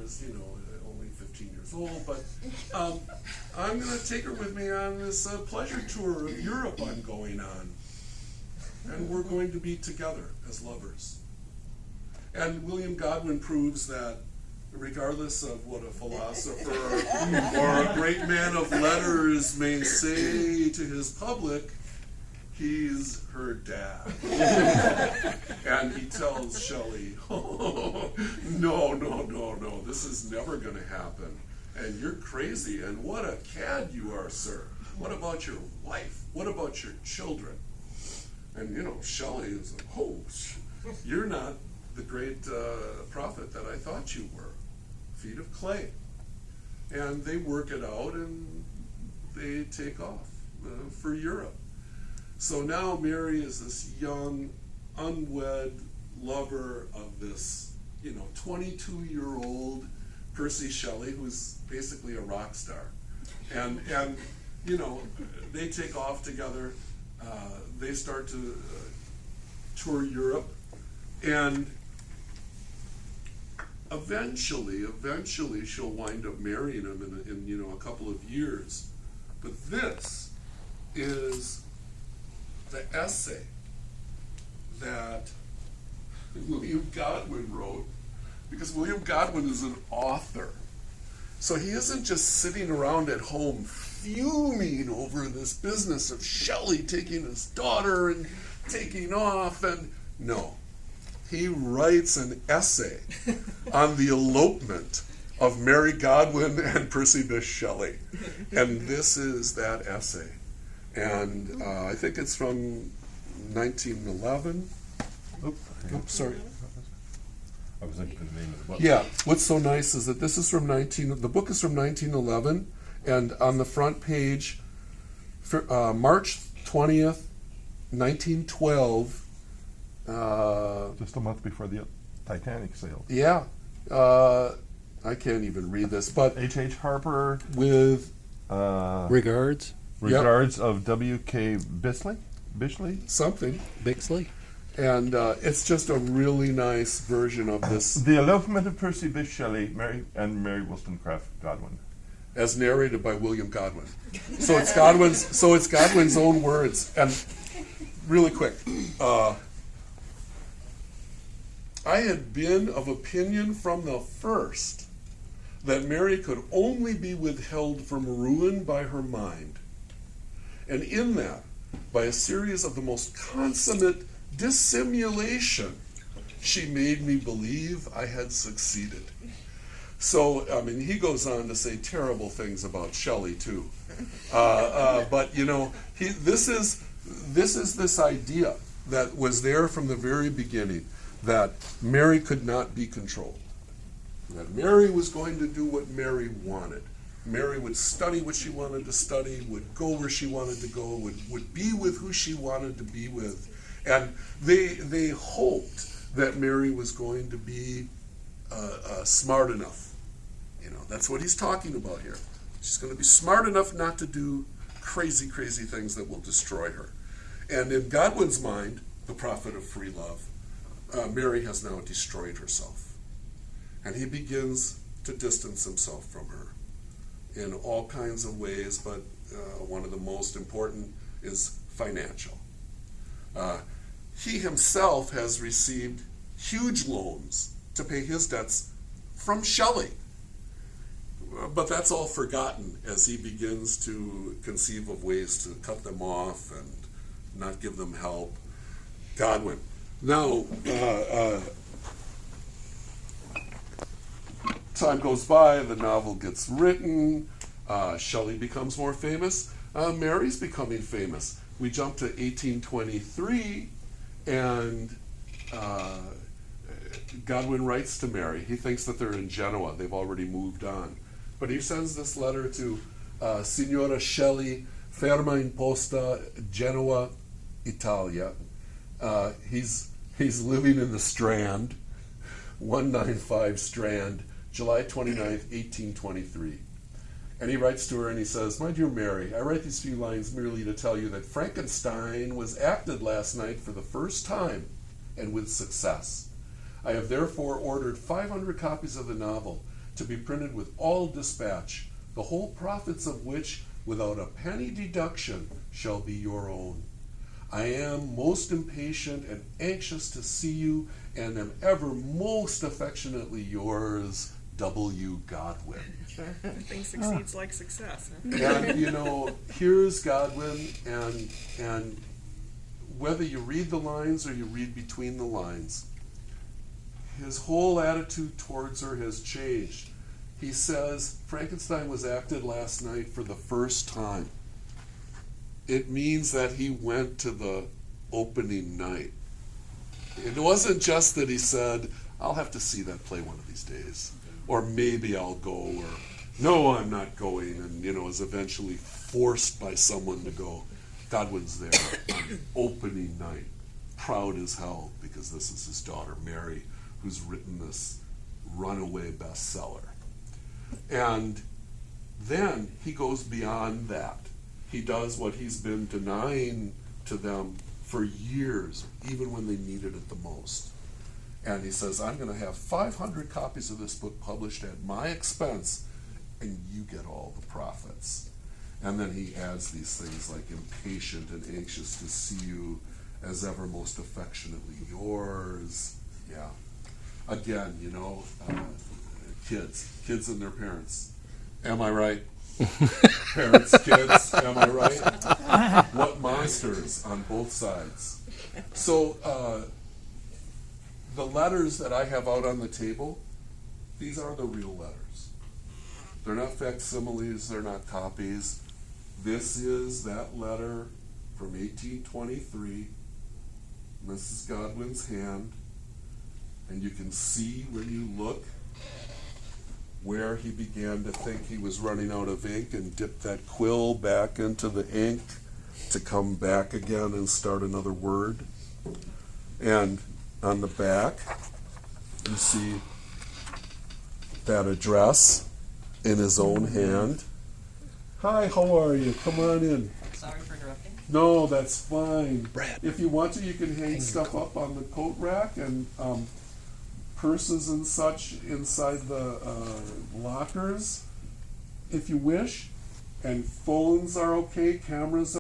is, only 15 years old, but I'm going to take her with me on this pleasure tour of Europe I'm going on. And we're going to be together as lovers. And William Godwin proves that regardless of what a philosopher or a great man of letters may say to his public, he's her dad. And he tells Shelley, oh, no, this is never going to happen. And you're crazy, and what a cad you are, sir. What about your wife? What about your children? And, Shelley is like, oh, you're not the great prophet that I thought you were. Feet of clay. And they work it out, and they take off for Europe. So now Mary is this young, unwed lover of this, 22-year-old Percy Shelley, who's basically a rock star. And they take off together. They start to tour Europe, and eventually she'll wind up marrying him in a couple of years. But this is the essay that William Godwin wrote, because William Godwin is an author. So he isn't just sitting around at home fuming over this business of Shelley taking his daughter and taking off, and no. He writes an essay on the elopement of Mary Godwin and Percy Bysshe Shelley. And this is that essay. And I think it's from 1911. Oops, sorry. I was thinking the name of the book. Yeah, what's so nice is that this is from the book is from 1911, and on the front page, March 20th, 1912. Just a month before the Titanic sailed. Yeah, I can't even read this, but H.H. Harper with regards of W.K. Bisley, something, Bixley. And it's just a really nice version of this. The Elopement of Percy Bysshe Shelley, Mary Wollstonecraft Godwin, as narrated by William Godwin. So it's Godwin's own words. And really quick, I had been of opinion from the first that Mary could only be withheld from ruin by her mind, and in that, by a series of the most consummate dissimulation, she made me believe I had succeeded. So, he goes on to say terrible things about Shelley too. But this is this idea that was there from the very beginning, that Mary could not be controlled. That Mary was going to do what Mary wanted. Mary would study what she wanted to study, would go where she wanted to go, would be with who she wanted to be with. And they hoped that Mary was going to be smart enough. That's what he's talking about here. She's going to be smart enough not to do crazy, crazy things that will destroy her. And in Godwin's mind, the prophet of free love, Mary has now destroyed herself. And he begins to distance himself from her in all kinds of ways, but one of the most important is financial. He himself has received huge loans to pay his debts from Shelley. But that's all forgotten as he begins to conceive of ways to cut them off and not give them help. Godwin. Now, time goes by, the novel gets written, Shelley becomes more famous, Mary's becoming famous. We jump to 1823, and Godwin writes to Mary. He thinks that they're in Genoa. They've already moved on. But he sends this letter to Signora Shelley, ferma in posta, Genoa, Italia. He's living in the Strand, 195 Strand, July 29th, 1823. And he writes to her and he says, "My dear Mary, I write these few lines merely to tell you that Frankenstein was acted last night for the first time, and with success. I have therefore ordered 500 copies of the novel to be printed with all dispatch, the whole profits of which, without a penny deduction, shall be your own. I am most impatient and anxious to see you, and am ever most affectionately yours, W. Godwin. Nothing succeeds like success. Huh? And here's Godwin, and whether you read the lines or you read between the lines, his whole attitude towards her has changed. He says, Frankenstein was acted last night for the first time. It means that he went to the opening night. It wasn't just that he said, I'll have to see that play one of these days, or maybe I'll go, or no, I'm not going, and is eventually forced by someone to go. Godwin's there on opening night, proud as hell, because this is his daughter Mary, who's written this runaway bestseller. And then he goes beyond that. He does what he's been denying to them for years, even when they needed it the most. And he says, I'm going to have 500 copies of this book published at my expense, and you get all the profits. And then he adds these things like impatient and anxious to see you, as ever most affectionately yours. Yeah. Again, kids and their parents. Am I right? Parents, kids, am I right? What monsters on both sides. So the letters that I have out on the table, these are the real letters. They're not facsimiles, they're not copies. This is that letter from 1823, Mrs. Godwin's hand, and you can see when you look where he began to think he was running out of ink and dipped that quill back into the ink to come back again and start another word. And on the back, you see that address in his own hand. Hi, how are you? Come on in. Sorry for interrupting. No, that's fine. Brad. If you want to, you can hang stuff up on the coat rack, and purses and such inside the lockers, if you wish. And phones are okay, cameras